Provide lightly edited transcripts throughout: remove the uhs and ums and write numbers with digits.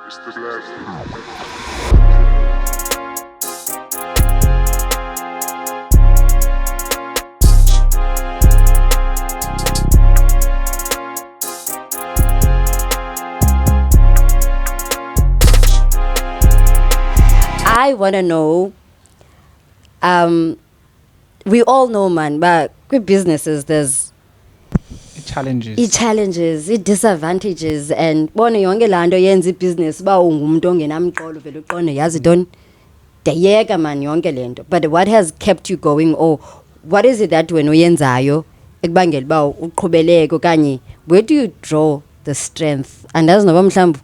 I want to know, we all know, man, but with businesses, there's challenges, disadvantages, and bona yonke laa nto yenza ibhizinesi uba ungumntu ongenamqolo vele uqonde yazi ntoni ndiyeka man yonke le nto. But what has kept you going, or what is it that wena uyenzayo ekubangela uba uqhubeleke okanye where do you draw the strength? Andazi noba mhlawumbi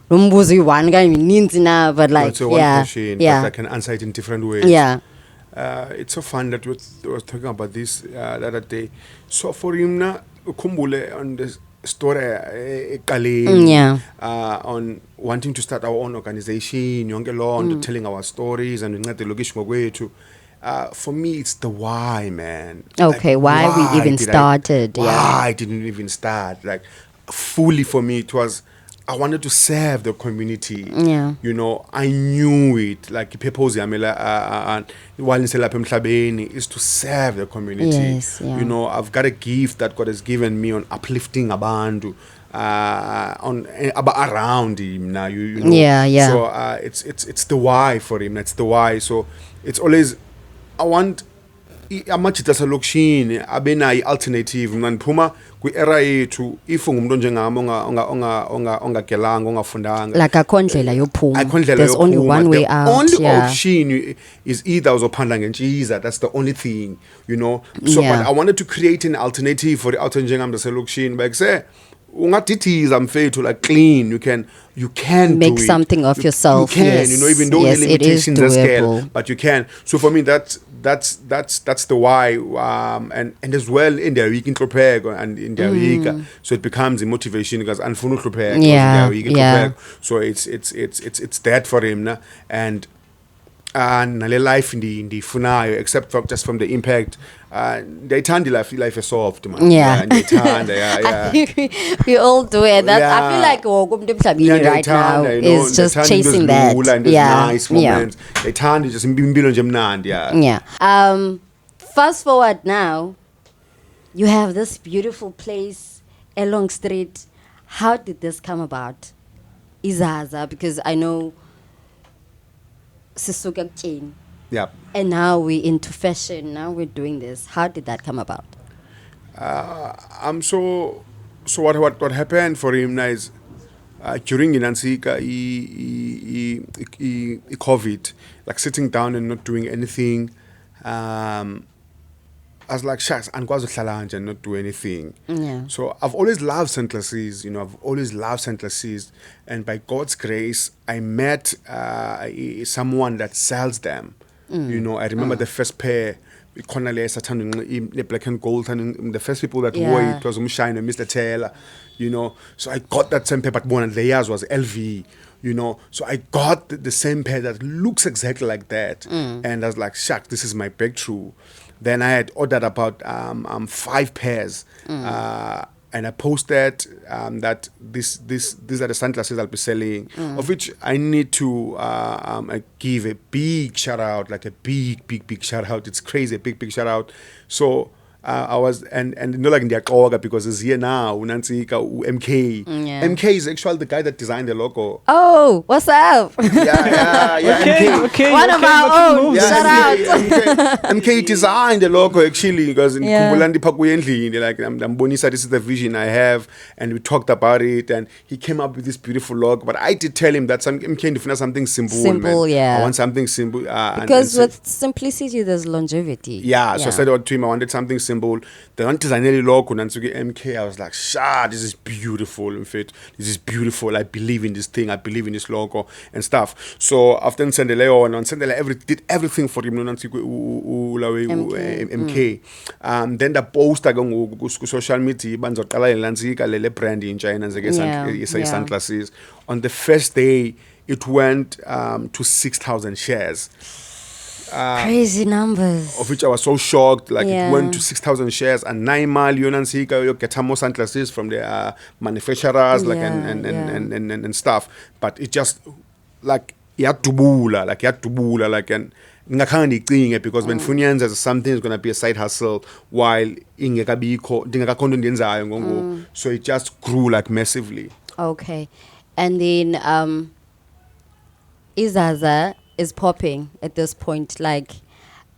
lo mbuzo uyi-one kanye mininzi na, but like, it's a one question, but I can answer it in different ways. Yeah. It's so fun that we was talking about this the other day. So for him na ukhumbule on the story on wanting to start our own organization, yonke loo telling our stories and uncede lokishi ngokwethu. For me, it's the why, man. Okay, like, why we even started. Why I didn't even start. Like, fully for me, it was, I wanted to serve the community. Yeah. You know, I knew it. Like, purpose while in emhlabeni is to serve the community. Yes, yeah. You know, I've got a gift that God has given me on uplifting abantu, on around him now. You know. Yeah. So it's the why for him. That's the why. So it's always, I want amachita salokishini abena alternative mna ndiphuma kwi-era yethu if ungumntu njengami ongagelanga ongafundanga like akho ndlela yophuma. There's only one way the out. only option is either uzophanda ngentshiza. That's the only thing, you know. So but I wanted to create an alternative for the outer njengami zaselokishini, like say ungadithiza mfethu, like clean, you can make do it. something of yourself. You can, yes. you know, even though yes, the limitations it are is scale, doable. but you can. So for me, that's the why, and as well in their week in Klopeg and in their week, so it becomes a motivation because unfunu Klopeg, so it's that for him, na? And nale life in the funayo, except for just from the impact. They turn the life is soft, man. Yeah. They turn, yeah. We all do it. That I feel like right now is just chasing that. Nice moments. They turn just Yeah. Fast forward now, you have this beautiful place, Elong Street. How did this come about? IZAZA, because I know Sisuka chain. Yeah. And now we're into fashion. Now we're doing this. How did that come about? So what happened for him now is during Inansika, COVID, like sitting down and not doing anything. I was like, shucks, and not do anything. Yeah. So I've always loved St. Seas, you know, and by God's grace, I met someone that sells them. You know, I remember the first pair, the black and gold, and the first people that wore it was Umshine and Mr. Taylor, you know. So I got that same pair, but one of the layers was LV, you know. So I got the same pair that looks exactly like that. And I was like, shucks, this is my breakthrough. Then I had ordered about 5 pairs. And I posted that these are the sunglasses I'll be selling, of which I need to give a big shout out, like a big shout out. It's crazy, a big shout out. So I was, and not like in the Akoga because it's here now, Unansika, MK. MK is actually the guy that designed the logo. Oh, what's up? Yeah. Okay. One of our own. Shout out. MK designed the logo actually because in Kumbulandi Pakuyendli, like Bonisa, this is the vision I have, and we talked about it, and he came up with this beautiful logo. But I did tell him that MK something simple. Simple, man. I want something simple. Because with simplicity, there's longevity. Yeah, so I said to him, I wanted something simple. The one design logo Nansuki MK, I was like, this is beautiful. In fact, this is beautiful. I believe in this thing. I believe in this logo and stuff. So after Sendele and on Sendele, did everything for him. MK. Then the post I go social media, banzo kala Lanzika lele brand in China and sunglasses. On the first day, it went to 6,000 shares. Crazy numbers. of which I was so shocked. Like Yeah. it went to 6,000 shares, and 9 million and you get more sunglasses from the manufacturers, like Yeah, and stuff. But it just like yatubula, like and ngakhange ndicinge because when funyenza something is going to be a side hustle while ingekabikho ndingakakhona ndiyenzayo ngongoku. So it just grew like massively. Okay. And then IZAZA is popping at this point. Like,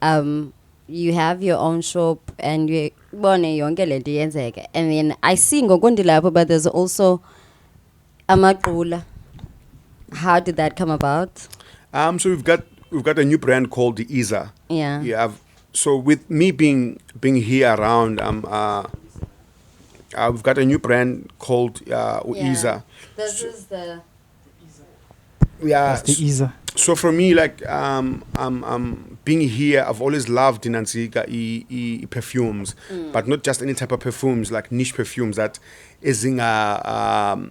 you have your own shop and you bone yonke lento iyenzeka. And then I see ngokundilapho, but there's also amaqula. How did that come about? So we've got a new brand called the IZAZA. Yeah. Yeah. So with me being here around, we've got a new brand called IZAZA. This is the Yeah. The IZAZA. So for me, like being here, I've always loved Nanzika perfumes, but not just any type of perfumes, like niche perfumes that is in all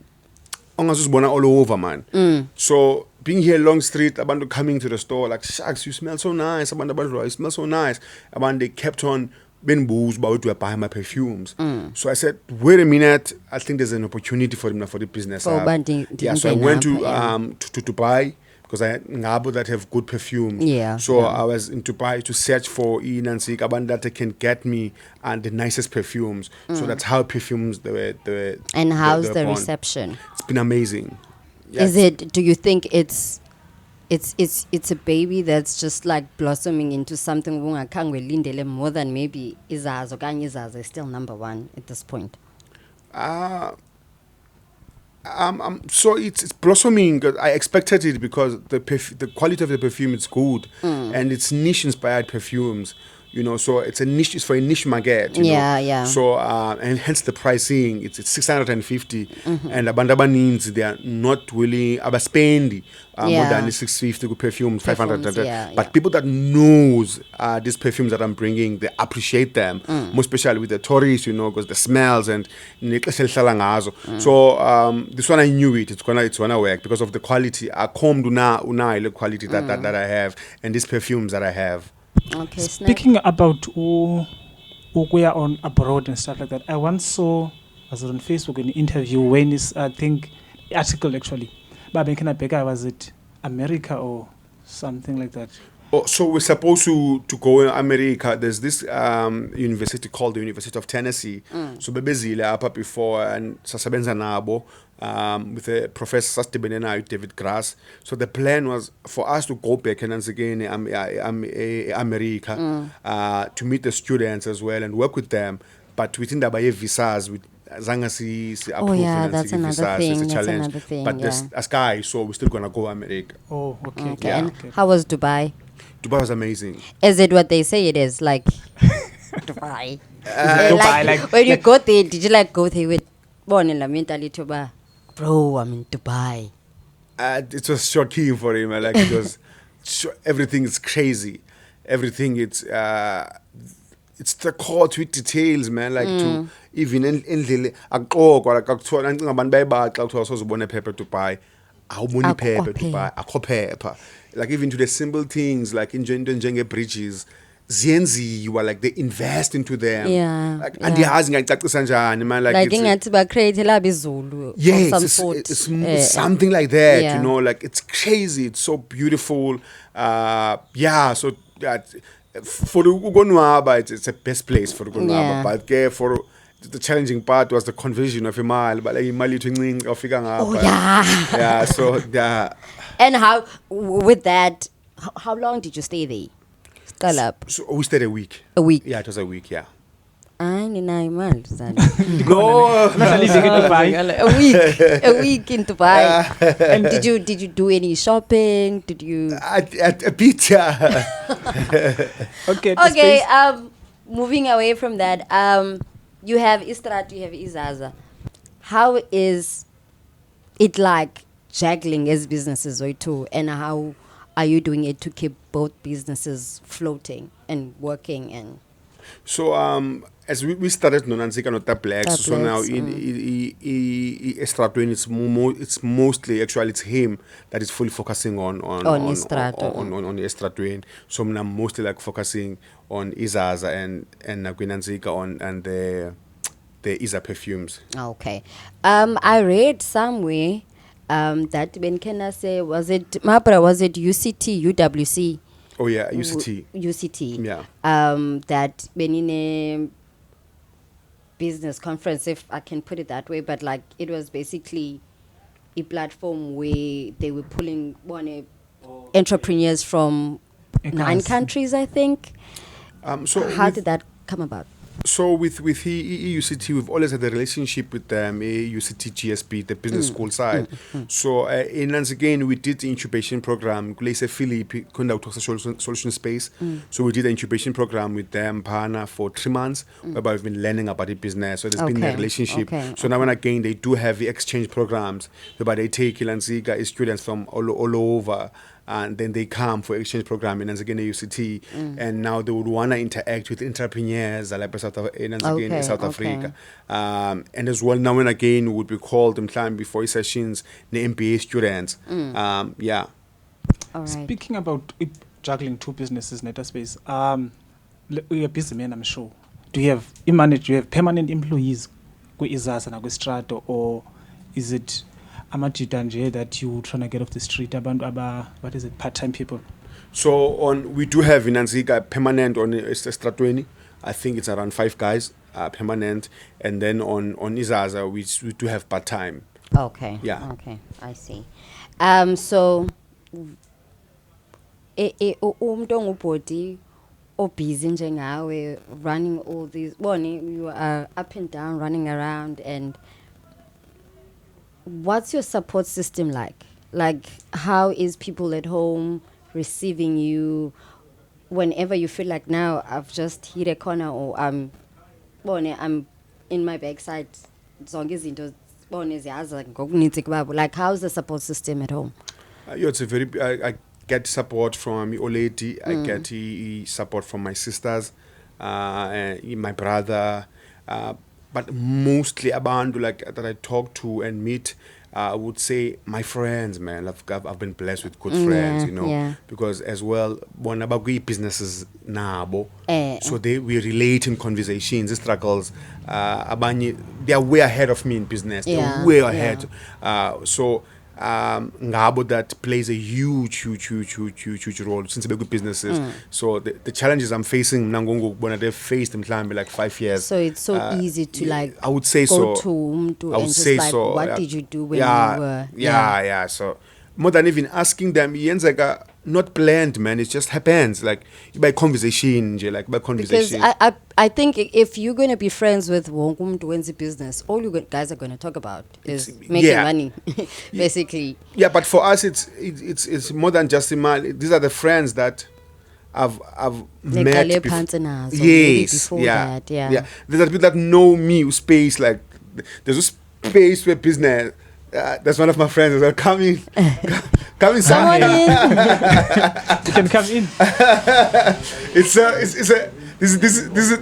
over, man. So being here Long Street, abantu coming to the store, like, shucks, you smell so nice. You smell so nice. They kept on being booze about to buy my perfumes. So I said, wait a minute, I think there's an opportunity for the business. For Yeah, so I went to Dubai because I ngabo that have good perfumes. Yeah, So yeah. I was in Dubai to search for Nancy Kaban that can get me the nicest perfumes. So that's how perfumes they were. And how's they were the born. reception? It's been amazing. Is it? Do you think it's a baby that's just like blossoming into something lindele more than maybe IZAZA? Okanye IZAZA is still number one at this point. So it's blossoming. 'Cause I expected it because the quality of the perfume is good, and it's niche inspired perfumes. So it's a niche. It's for a niche market. Yeah, yeah. So and hence the pricing. It's 650, and abandaba needs they are not willing. Abaspendi more Yeah. than 650 good perfumes, 500. Perfumes, yeah, But yeah. people that knows these perfumes that I'm bringing, they appreciate them, more especially with the tourists, because the smells and So this one I knew it. It's gonna work because of the quality. I come to una the quality that I have and these perfumes that I have. Okay. Speaking about who we are on abroad and stuff like that, I once saw, was it on Facebook, an interview when is, I think, article actually, Babenkina Beka, was it America or something like that? Oh, so we're supposed to go in America. There's this university called the University of Tennessee. So bebezile apa before and sasabenza nabo with a professor David Grass. So the plan was for us to go back and once again America to meet the students as well and work with them. But within the visas with Oh yeah, that's another thing. It's a That's challenge. another thing. But Yeah. there's a sky, so we're still gonna go America. Oh, okay. Okay. Yeah. And Okay. how was Dubai? Dubai was amazing. Is it what they say it is? Like Dubai. Dubai, like- when you go there, did you like go there with born in la mentality ba, bro, I'm in Dubai. It was shocking for him. Like it was, everything is crazy. Everything it's the caught with details, man. Like to even in akugqokwa like akuthiwa nancinga abantu bayibaxa kuthiwa sozobona iphepha Dubai. Awuboni Akukho iphepha phepha. Dubai. Akho phepha. Like even to the simple things like into njenge bridges. Ziyenziwa, like they invest into them. Yeah, Like yeah. andiyazi ngayicacisa njani, man. Like it's a- ingathi ba create laba izulu of Yes, some it's, sort. it's something like that, yeah. like it's crazy, it's so beautiful. So that for the Ugonwaba, it's the best place for the Ugonwaba. Yeah. But for the challenging part was the conversion of Imal, but like Imali to Oh yeah. yeah, so yeah. And how with that? How long did you stay there? Scale up So we stayed a week. a week. Yeah, it was a week, yeah. Ay, nina imali zani. No, Not living in Dubai. a week in Dubai. And did you do any shopping? Did you? a bit, yeah. Okay. the Okay. space- Moving away from that, you have Istrat, you have IZAZA. How is it like juggling as businesses or too, and how are you doing it to keep both businesses floating and working? And So as we started Nonanzika Nota Blacks, so now in Estratweni, it's mostly actually it's him that is fully focusing on Estratweni. So now mostly like focusing on IZAZA and Nagwinanzika on and the IZA perfumes. Okay. I read somewhere that Ben Kenna say was it UCT, UWC? Oh yeah, UCT. UCT. Yeah. That Benine business conference, if I can put it that way, but like it was basically a platform where they were pulling entrepreneurs from 9 countries, I think. So how did that come about? So with UCT, we've always had a relationship with them, UCT GSP, the business school side. So once again, we did the incubation program, Glese Philip, conduct solution space. So we did the incubation program with them, Pana, for 3 months, whereby we've been learning about the business. So there's been a relationship. So now and again, they do have the exchange programs, whereby they take Ilanzika students from all over. And then they come for exchange programming and again UCT, and now they would want to interact with entrepreneurs like South Africa, and as well now and again would be called them time before sessions the MBA students. Yeah. All right. Speaking about juggling 2 businesses in that space, you're a busy man, I'm sure. Do you have permanent employees with IZAZA and Estrato, or is it Amatidanje that you trying to get off the street what is it, part-time people? So we do have Inanzika permanent on Estratweni. I think it's around 5 guys permanent, and then on IZAZA we do have part-time. Okay. Yeah. Okay, I see. So umuntu ongubhodi obusy njengawe running all these you are up and down running around, and what's your support system like? Like, how is people at home receiving you whenever you feel like now I've just hit a corner, or I'm in my backside? Like, how's the support system at home? It's a very I get support from my old lady. I get support from my sisters, my brother, but mostly abantu like that I talk to and meet. I would say my friends, man. I've been blessed with good friends, because as well, when about businesses nabo, so we relate in conversations, the struggles. They are way ahead of me in business. They're way ahead. So ngabo that plays a huge role since the good businesses. So the challenges I'm facing when they've faced them like 5 years. So it's so easy to like I would say go so. to I would and say just like, so. what did you do when you were So more than even asking them, not planned, man. It just happens, like by conversation, Because I think if you're going to be friends with Wonkum's business, all you guys are going to talk about is making money, basically. Yeah, but for us, it's more than just money. These are the friends that I've met before. Yes, that. There's people that know me with space, like there's a space where business. That's one of my friends. Well, come in. Come inside. You can come in. This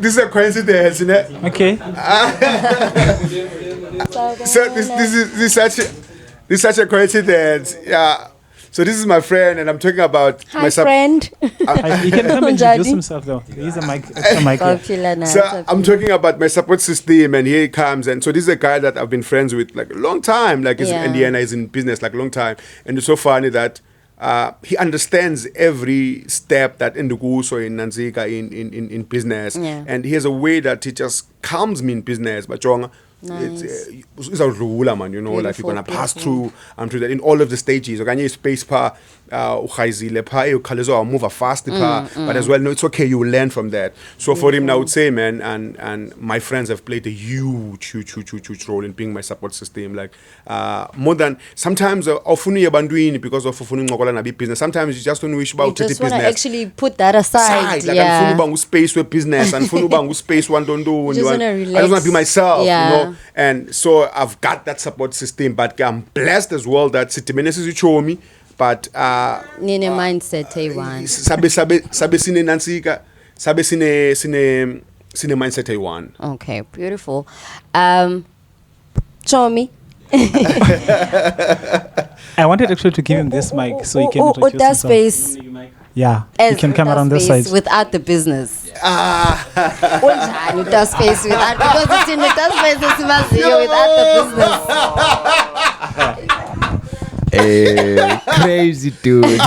is a coincidence, isn't it? Okay. So this is such a coincidence. Yeah. So this is my friend, and I'm talking about my friend. He can come and introduce himself, though. He's a mic. So I'm talking about my support system, and here he comes. And so this is a guy that I've been friends with like a long time. Like he's in Indiana, he's in business like a long time. And it's so funny that he understands every step that in the goose or in Nanzika in business. And he has a way that he just calms me in business. But it's a ruler, man, like you're gonna pass through that in all of the stages. Okay, space pa move fast but as well, no, it's okay, you will learn from that. So for him, I would say, man, and my friends have played a huge role in being my support system. Like more than sometimes because of business. Sometimes you just don't wish about you just want to actually put that aside. Like space with business and space one don't do. I just want to be myself, And so I've got that support system, but I'm blessed as well that Sitimenesis you show me. But Nine mindset one. Sabe sine Nansika, sabe sine Sine mindset eyi-one. Okay, beautiful. Chomi. I wanted actually to give him this mic so he can introduce That himself. space. Yeah, you can come around this side. Without the business. Unjani uta space without, because it's in the space esimaziyo without the business. Crazy dude.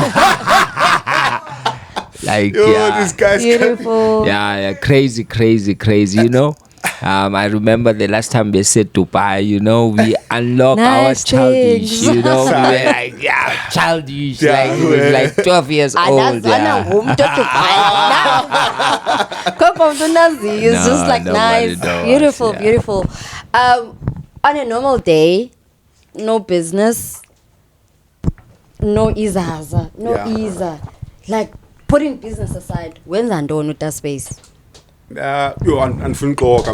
Like, Yo, yeah. this guy's Beautiful. Yeah, crazy, you know. I remember the last time they said Dubai, you know, we unlock Nice our childish, change. you know, we were like, yeah, childish, Yeah, like, it was like 12 years old, yeah. It's just like nobody nice, knows, beautiful, yeah. beautiful. On a normal day, no business, no IZAZA, no Yeah. IZA. Like, putting business aside, when's Andon with that space? And I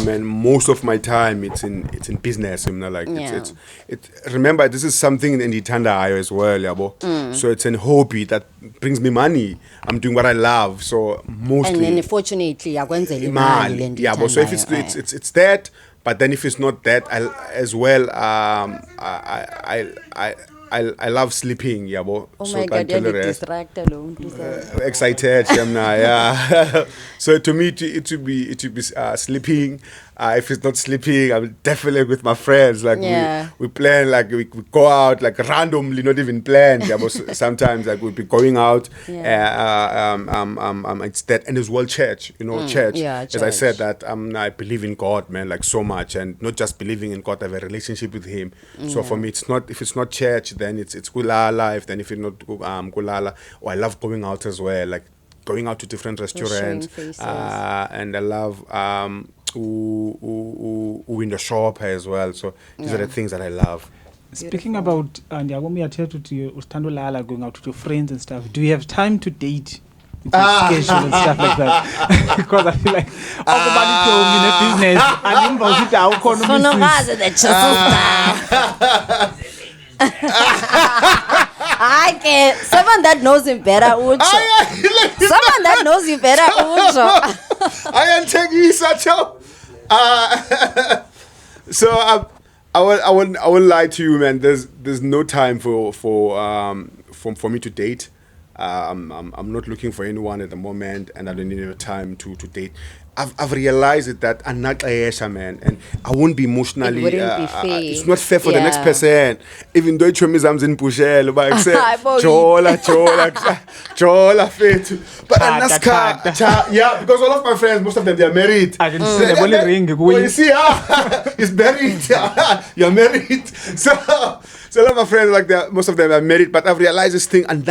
mean, most of my time it's in business, you know, like Yeah. it's remember, this is something in the Tanda as well, yabo. So it's a hobby that brings me money. I'm doing what I love, so mostly And then fortunately, imali, yeah, but so if it's that, but then if it's not that, I as well I love sleeping, yeah, but Oh so my God, can't you're tell the rest. distracted. Excited, yeah. So to me, it would be sleeping. If it's not sleeping, I'm definitely with my friends. Like Yeah. we plan, like we go out, like randomly, not even planned. Yeah, but sometimes like we'll be going out. It's that, and as well church. You know, church. Yeah, As I said, church. that I believe in God, man, like so much, and not just believing in God, I have a relationship with Him. So for me, it's not, if it's not church, then it's kulala. If it's not kulala, I love going out as well, like going out to different restaurants, faces. and I love who in the shop as well. So these are the things that I love. Speaking about going out with your friends and stuff, do you have time to date with your schedule and stuff like that? Because I feel like everybody told me in business and I can't. Someone that knows him better, Ucho. Someone that knows you better, Ucho. I am taking such a. So I won't lie to you, man. There's no time for me to date. I'm not looking for anyone at the moment, and I don't need any time to date. I've realized that I'm not Aisha, man, and I won't be emotionally. It wouldn't be fair. It's not fair for the next Yeah. person. Even though it's in Pushel, but I said, Hi, boy. Jola, fit. But yeah, because all of my friends, most of them, they are married. I can see the only ring. Well, you see, he's married. You're married. So a lot of my friends, like most of them are married. But I've realized this thing, and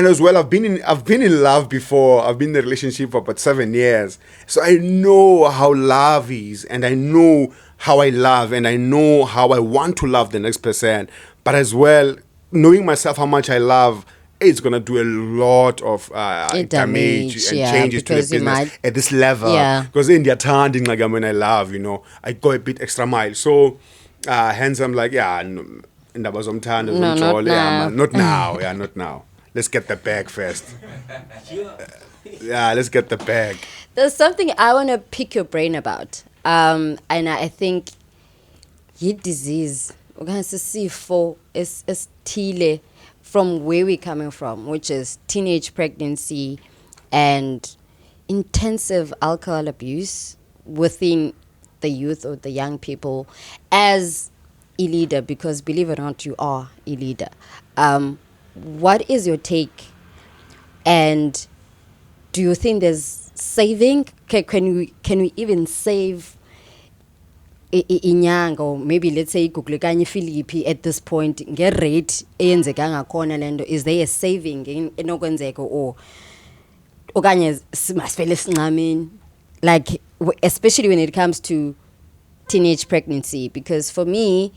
as well, I've been in love before. I've been in a relationship for about 7 years, so I know how love is, and I know how I love, and I know how I want to love the next person. But as well, knowing myself how much I love, it's gonna do a lot of damage and changes to the because you business might- at this level. Yeah. Because in the turning, like when I love, I go a bit extra mile. So hence I'm like, yeah, No, not now. not now. Yeah, not now. Let's get the bag first. Yeah, let's get the bag. There's something I want to pick your brain about. And I think ye disease, sifo is tile from where we're coming from, which is teenage pregnancy and intensive alcohol abuse within the youth or the young people as a leader, because believe it or not, you are a leader. What is your take? And do you think there's saving? Can we even save inyanga, or maybe let's say igugulekanye Philippi at this point nge-rate eyenzeka ngakhona lento? Is there a saving enokwenzeka, or okanye masivele sincameni, like especially when it comes to teenage pregnancy? Because for me,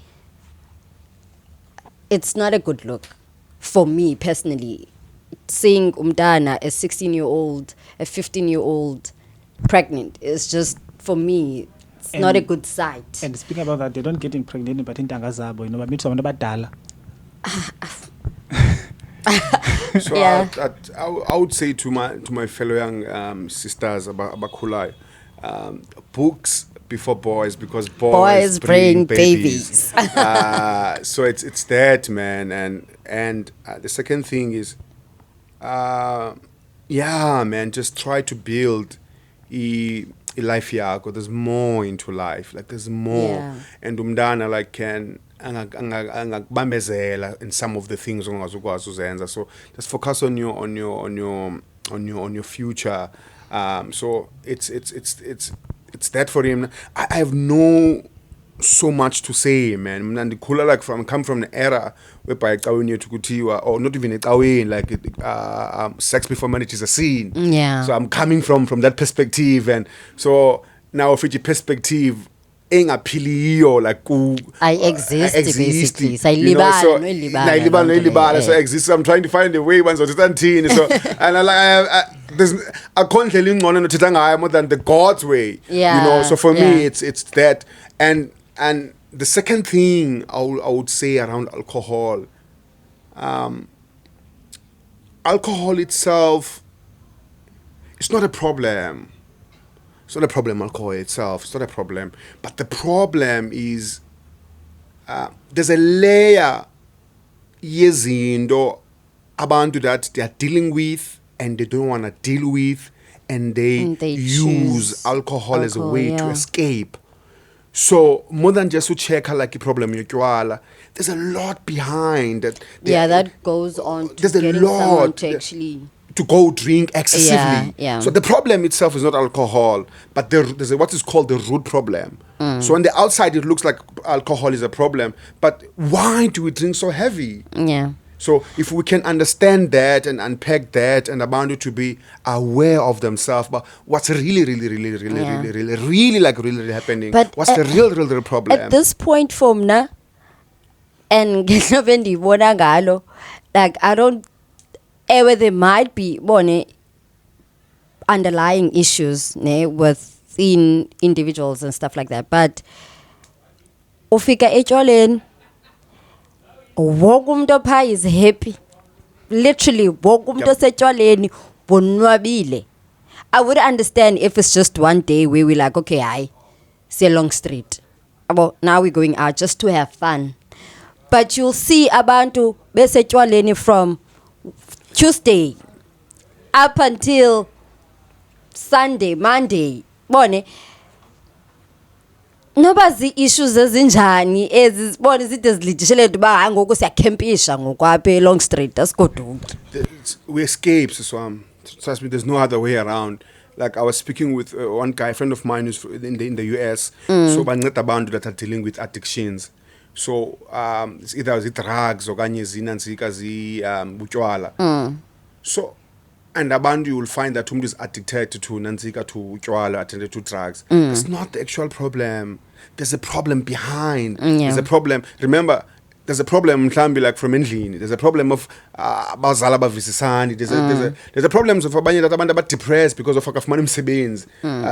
it's not a good look for me personally, seeing umdana, a 16-year-old, a 15-year-old pregnant is just, for me, it's not a good sight. And speaking about that, they don't get impregnated, but in Tangazabo, but meet someone about Dala. So Yeah. I would say to my fellow young sisters about Kulai, books before boys, because Boys bring babies. So it's that, man. And the second thing is, yeah, man, just try to build a life yakho. There's more into life. Like there's more. Yeah. And umdana like can angakubambezela in some of the things ongazukwazi uzenza. So just focus on your future. So it's that for him. I have so much to say, man. Mina ndikhula like come from an era whereby ecaweni yethu kuthiwa, or not even ecaweni, like sex before marriage is a sin. Yeah. So I'm coming from that perspective, and so now futhi perspective engaphiliyo like I exist basically. you know, Sayilibala, so noyilibala, nayilibala lonke noyilibala, le, so I exist. I'm trying to find a way once or thirteen. So and I there's akho ndlela ingcono nothetha ngayo more than the God's way. Yeah, You know, so for yeah. me it's that. And the second thing I would say around alcohol, alcohol itself, it's not a problem. It's not a problem, alcohol itself. It's not a problem. But the problem is there's a layer yezindo abantu that they are dealing with and they don't want to deal with, and they use choose alcohol as a alcohol, way to yeah. escape. So more than just to check her like a problem, there's a lot behind that. Yeah, that goes on to There's a getting someone lot to actually. to go drink excessively. Yeah. So the problem itself is not alcohol, but there's what is called the root problem. So on the outside it looks like alcohol is a problem, but why do we drink so heavy? Yeah. So if we can understand that and unpack that, and about it to be aware of themselves, but what's really happening? But What's the real problem? At this point, for mna, and ngiyabona ngalo, like I don't. Where there might be underlying issues within individuals and stuff like that, but ufika etshwaleni, wonke umuntu opha is happy. Literally, wonke umuntu osetshwaleni bonwabile. I would understand if it's just one day where we're like, okay, see a long street. About now we're going out just to have fun. But you'll see abantu besetshwaleni from Tuesday up until Sunday, Monday. Nobazi issues ezinjani ezibone izinto ezilidishele uba ngoku siyakempisha ngokwaphe long street asikoduki. We escape, Swam. Trust me, there's no other way around. Like I was speaking with one guy, a friend of mine who's in the US. So banceda abantu that are dealing with addictions. So it's either drugs or zinantsika utywala. So and abantu you will find that somebody is addicted to nantsika, to utywala, addicted to drugs. It's not the actual problem. There's a problem behind. There's a problem. Remember, there's a problem mhlambi like from endlini. There's a problem of abazali abavisisani. There's a problem of abanye that abantu aba depressed because of akafumana umsebenzi.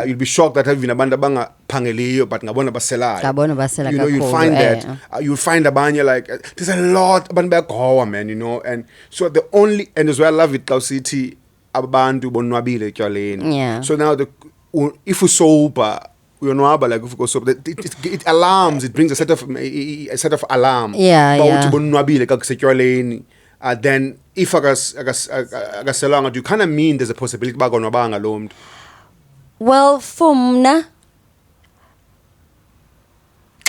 You'll be shocked that even abantu abangaphangeliyo but ngabona baselayo. You know, you'll find that. You'll find abanye like there's a lot abantu bayagowa, man, you know. And so the only, and as well I love it how city abantu bonwabile etywaleni. Yeah. So now if we sober, like if we go sober, it alarms. It brings a set of alarm. Yeah. Then if agaselanga, you kind of mean there's a possibility bagonwabanga lo mntu. Well, for mna,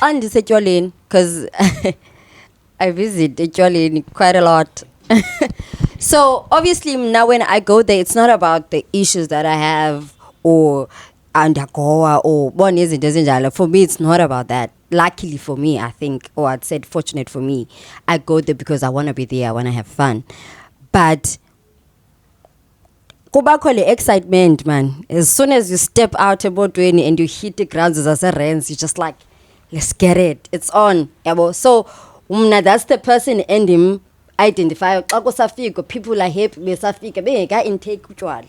xa ndisetywaleni, because I visit etywaleni quite a lot. So obviously now when I go there, it's not about the issues that I have or undergoa or one isn't doesn't. For me, it's not about that. Luckily for me, I think, or I'd said fortunate for me, I go there because I want to be there. I want to have fun. But kubakho le excitement, man. As soon as you step out about 20 and you hit the grounds as a rents, you're just like, let's get it. It's on. So that's the person and him identify. People are happy. Besafika intake utshwala.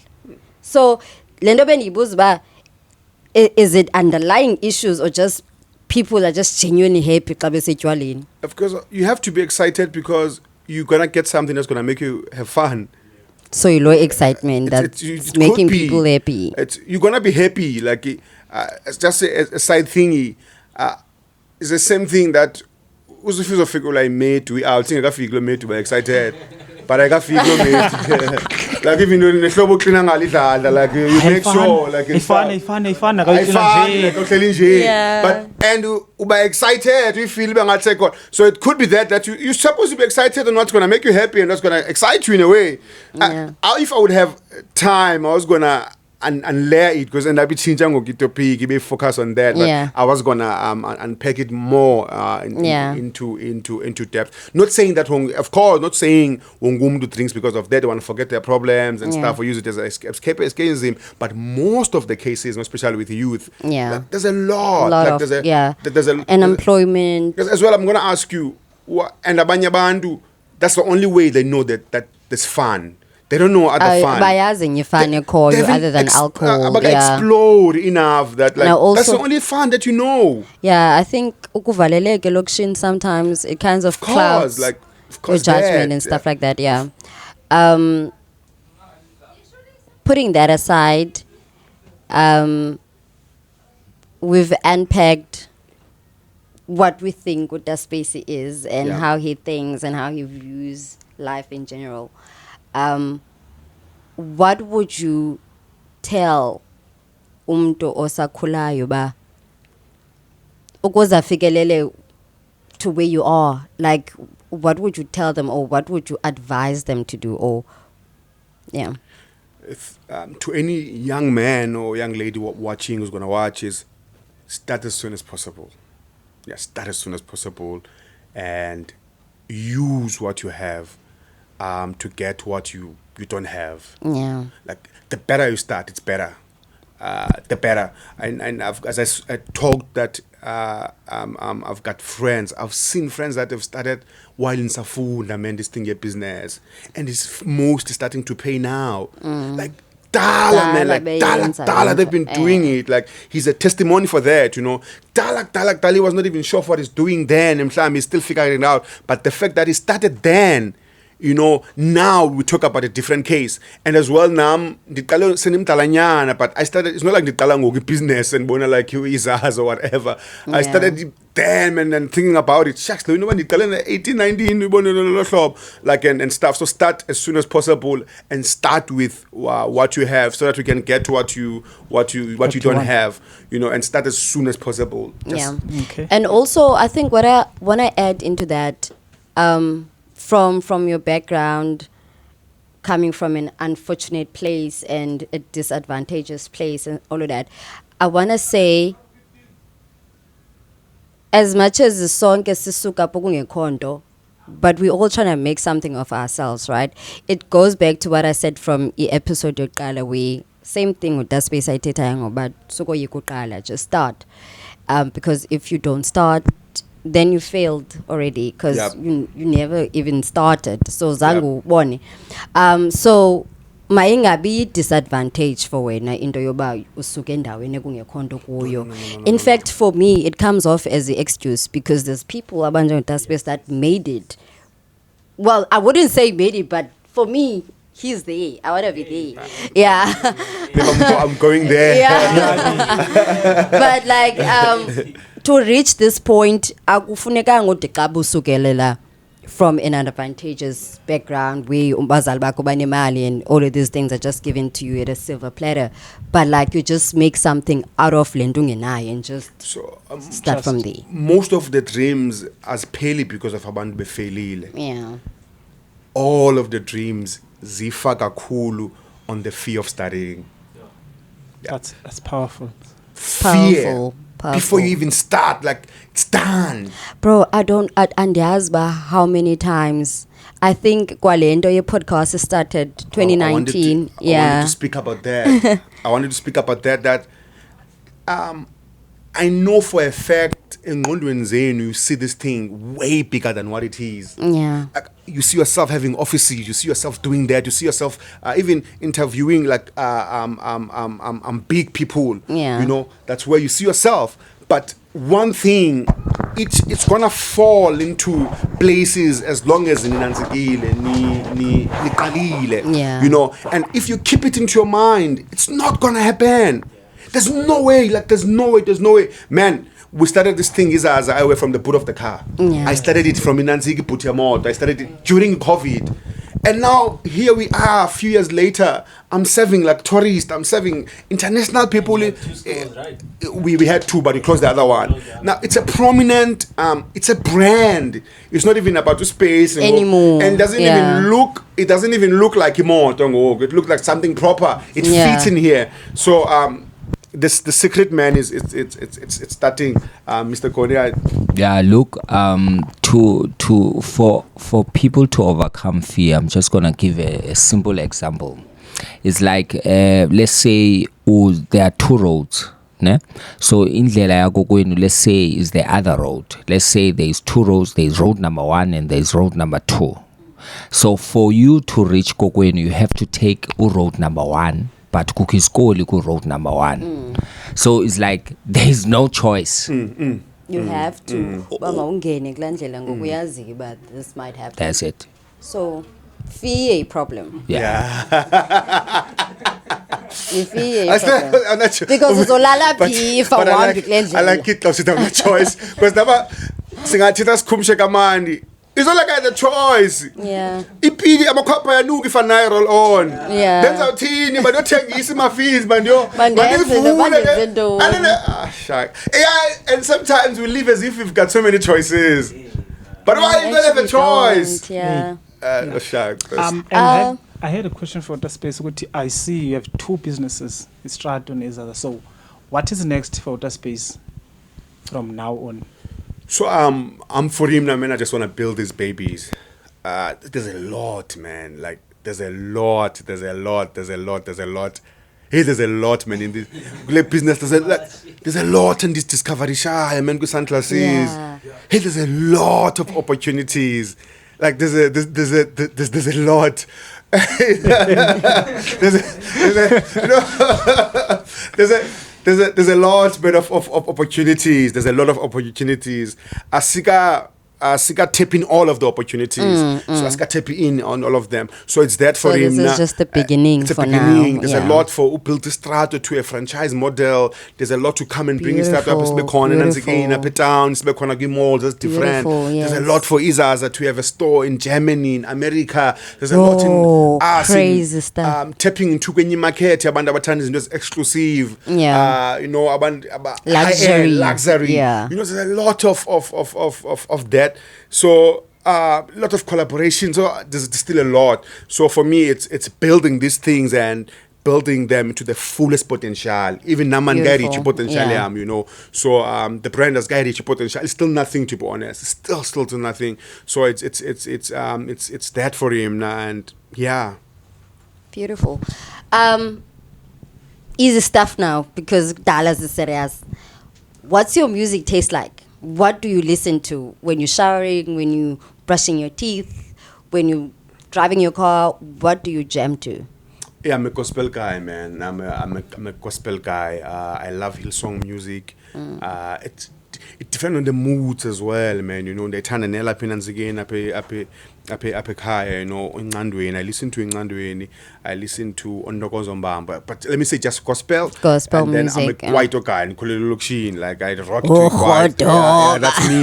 So lendo bendibuza ba, is it underlying issues or just people are just genuinely happy xa besetywaleni? Of course, you have to be excited because you're gonna get something that's gonna make you have fun. So you know excitement that's it making could be. people happy. You're gonna be happy. Like it's just a side thingy. It's the same thing that uzufisa ufika ula mate we out singakafiki lo mate uba excited but akafiki lo mate like even nehlobo uqina ngalidlala like you make sure like ifana kayihleli nje Yeah. but and uba excited you feel bengathi khona so it could be that you're supposed to be excited on what's going to make you happy and what's going to excite you in a way. Yeah. If I would have time I was going to and layer it because and I be changing topic be focus on that but Yeah. I was gonna unpack it more into depth. Not saying that of course not saying wongumdu drinks because of that they want to forget their problems and stuff or use it as escapism but most of the cases especially with youth like, there's a lot like, there's a unemployment as well. I'm gonna ask you and abanye bantu that's the only way they know that there's fun. They don't know other fun. Bayazi ngifane call you other than alcohol. But explode enough that like also, that's the only fun that you know. Yeah, I think ukuvaleleke lokshin sometimes it kind of clouds like your judgment and stuff like that. Yeah. Putting that aside, we've unpacked what we think Udaspacey is and how he thinks and how he views life in general. What would you tell umntu osakhulayo ba ukuze afikelele to where you are? Like, what would you tell them or what would you advise them to do? Or If, to any young man or young lady watching who's going to watch is start as soon as possible. Yeah, start as soon as possible and use what you have to get what you don't have. Yeah. Like the better you start, it's better. The better. And as I talked that I've got friends. I've seen friends that have started while in Safunda, man, this thing, your business, and it's mostly starting to pay now. Like Dala, man, like Dala, they've been doing it. Like he's a testimony for that, you know. Dala was not even sure what he's doing then, and he's still figuring it out. But the fact that he started then, you know, now we talk about a different case. And as well now, but I started, it's not like the business and bona like you IZAZA or whatever. I started then and then thinking about it. Shucks, you know when 18, 19, like and stuff. So start as soon as possible and start with what you have so that we can get what you don't have, you know, and start as soon as possible. Okay. And also I think what I want to add into that, from your background, coming from an unfortunate place and a disadvantageous place and all of that, I want to say, as much as the song sisuka kondo, but we're all trying to make something of ourselves, right? It goes back to what I said from the episode yokuqala, we same thing with that space I but suko yikuqala, just start, because if you don't start, then you failed already because you never even started. So zangu bone. So mayingabi disadvantage for wena into yoba usuke endaweni kungekho kuyo. In fact, for me, it comes off as the excuse because there's people abanje space that made it. Well, I wouldn't say made it, but for me, he's there. I want to be there. Yeah. I'm going there. Yeah. But like, to reach this point, akufuneka ngodekabu sukelela from an advantageous background where umbazali bakho banemali and all of these things are just given to you at a silver platter. But like you just make something out of lento ungenayo and just start from there. Most of the dreams as peli because of abantu befailile. Yeah. All of the dreams zifa kakhulu on the fear of studying. Yeah. That's powerful. Fear. Before you even start, like it's done. Bro, andiazba how many times. I think Kwalendo, your podcast started 2019. I wanted to speak about that. I wanted to speak about that I know for a fact in Ngondweni you see this thing way bigger than what it is. Yeah. Like, you see yourself having offices, you see yourself doing that, you see yourself even interviewing like big people. Yeah. You know, that's where you see yourself. But one thing, it's gonna fall into places as long as ni qalile. Yeah. You know, and if you keep it into your mind, it's not gonna happen. there's no way, there's no way. Man, we started this thing IZAZA away from the boot of the car. Yeah. I started it from Inanzigi Putiamot. I started it during COVID. And now here we are a few years later. I'm serving like tourists. I'm serving international people. You had 2 stores, right? We had 2, but we closed the other one. Now it's a prominent, it's a brand. It's not even about the space anymore. And it doesn't even look like Imo. It looks like something proper. It fits in here. So the secret, man, is it's starting, Mr. Korea. Yeah, look, for people to overcome fear, I'm just gonna give a simple example. It's like let's say there are 2 roads. Ne? So indlela yako kwenu, let's say, is the other road. Let's say there's 2 roads. There's road number 1 and there's road number 2. So for you to reach Kokwenu, you have to take road number 1. But kukiskoli ku road number 1. So it's like there is no choice. You have to. But this might happen. That's it. So, fear a problem. Yeah. You fear a problem. Because it's olala if I want I like it because you have no choice. Because never singatita skumshe kamandi. It's not like I had a choice. Yeah. Ipili amakhwapha yanuka if I roll on. Yeah. Then zawuthini but yothengisa my fees man yo. Yeah, and sometimes we live as if we've got so many choices. But why you don't have a choice? Yeah. And I had a question for the space. I see you have 2 businesses, Estratweni and IZAZA. So what is next for the space from now on? So I'm for him now, man. I just want to build these babies. There's a lot, man. Like there's a lot. Hey, there's a lot, man. In this business, there's a lot in this discovery. Man, sunglasses. Yeah. Hey, there's a lot of opportunities. Like there's a lot. There's a lot, man, of opportunities. There's a lot of opportunities. Asika tapping all of the opportunities. So Asika tapping in on all of them. So it's that for him. This is just the beginning it's a for beginning. now. There's a lot for build the Strato to a franchise model. There's a lot to come and bring Strato up. Up and down, malls. That's different. Yes. There's a lot for IZAZA to have a store in Germany, in America. There's a lot in us. Crazy stuff. Tapping into kwenye market. Abantu abathanda izinto exclusive. Yeah. Luxury. Yeah. There's a lot of that. So a lot of collaboration. So there's still a lot. So for me, it's building these things and building them to the fullest potential. Even Naman Gairichi potential, So the brand has Gairichi potential. It's still nothing, to be honest. It's still to nothing. So it's that for him, and yeah. Beautiful. Easy stuff now because Dallas is serious. What's your music taste like? What do you listen to when you're showering, when you're brushing your teeth, when you're driving your car? What do you jam to? Yeah, I'm a gospel guy, man. I'm a gospel guy. I love Hillsong music. It depends on the moods as well, man. They turn an up in again up high, Ingandweni. I listen to Ingandweni. I listen to Ondokozombamba. But let me say just gospel. Gospel and then music. I'm a Kwaito guy and Kululukshin. Like I rock to Kwaito. Yeah, that's me.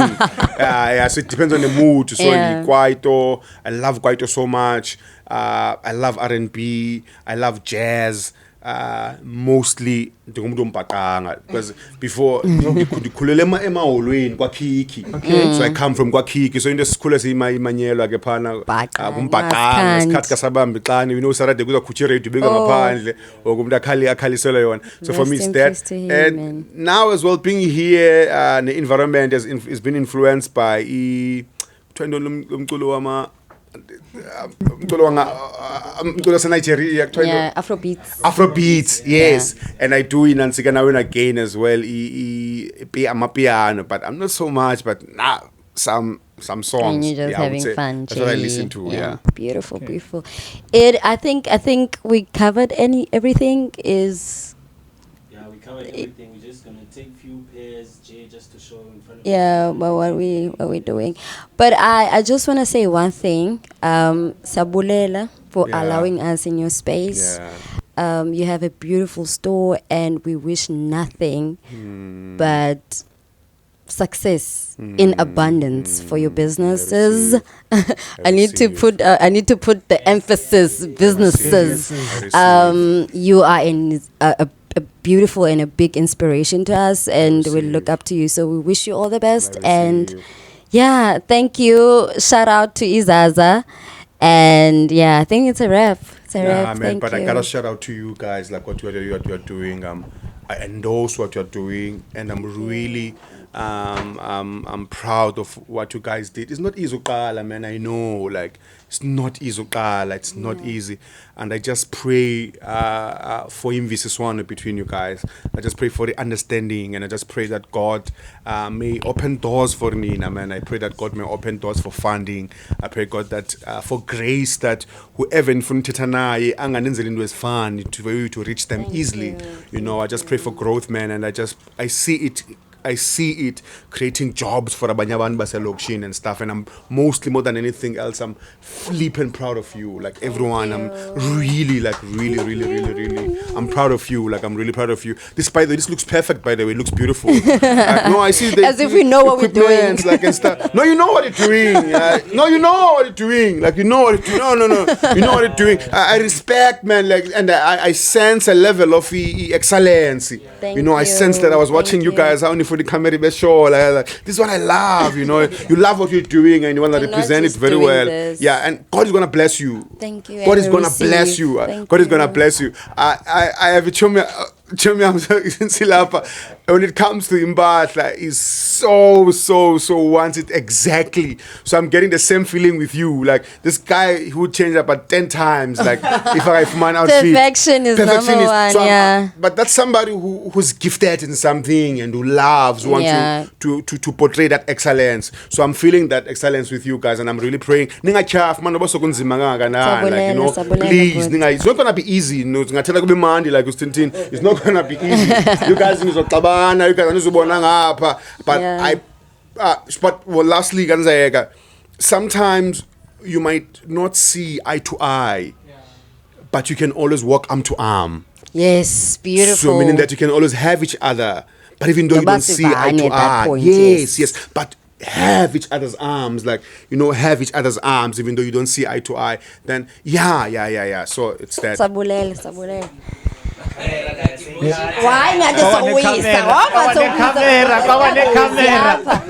So it depends on the mood. So Kwaito, I love Kwaito so much. I love R&B. I love jazz. Mostly because before ndikhulele emaholweni kwakhiki. So I come from kwakhiki, so into sikhule siyimanyelwa ke phana kumbhaqanga isikhathi kasabamba ixani Saturday kuza khutshe radio beka ngaphandle okumntu akhalisela yona. So for me it's that, and now as well being here the environment has been influenced by umculo wama Nigeria, Afrobeats, yes. Yeah. And I do in Nansigana again as well. I'm a piano, but I'm not so much. But some songs. And you're just having fun. That's what I listen to. Yeah. Beautiful, beautiful. I think we covered everything. Yeah, we covered everything. We're just gonna take few pairs, Jay, just to show in front of but what we doing. But I just want to say one thing. Sabulela for allowing us in your space. You have a beautiful store, and we wish nothing but success in abundance for your businesses. I need to put the emphasis businesses. You are a beautiful and a big inspiration to us, and we look up to you. So we wish you all the best. And yeah, thank you. Shout out to IZAZA. And yeah, I think it's a wrap. It's a wrap. Man, Thank but you. I gotta shout out to you guys, like what you're doing. I endorse what you're doing, and I'm really I'm proud of what you guys did. It's not easy, man. I know, like it's not easy, it's not easy. And I just pray for one between you guys. I just pray for the understanding, and I just pray that God may open doors for Nina, man. I pray that God may open doors for funding. I pray God that for grace, that whoever in front of Tanaye is fun for you to reach them easily. You know, I just pray for growth, man, and I see it creating jobs for Abanyaban Baselokshin and stuff. And I'm mostly, more than anything else, I'm flipping proud of you. Like everyone, I'm really, I'm proud of you. Like I'm really proud of you. This looks perfect, by the way. It looks beautiful. No, I see the As if we know what we're doing. equipments, like and stuff. No, you know what you're doing. No, you know what you're doing. Like you know what you're doing. No. You know what you're doing. I respect, man. Like, and I sense a level of excellence. I sense that. I was watching you guys only for the camera show. Like, this is what I love. You love what you're doing, and you want to represent it very well. This. Yeah, and God is gonna bless you. Thank you. God is gonna bless you. God is gonna bless you. I have a chummy when it comes to Imbatla, is so wants it exactly. So I'm getting the same feeling with you. Like this guy who changed about 10 times. Like if I have my outfit, Perfection is number one. So yeah. But that's somebody who's gifted in something and who loves, wants to portray that excellence. So I'm feeling that excellence with you guys, and I'm really praying. Like, please, it's not gonna be easy. It's not gonna be easy. You guys need to tabana, you guys need to bonanga, but lastly, sometimes you might not see eye to eye, but you can always walk arm to arm. Yes, beautiful. So meaning that you can always have each other, but even though you don't see eye to eye, yes, but have each other's arms, like have each other's arms, even though you don't see eye to eye. Then so it's that. Sabulele. Kawane kamera.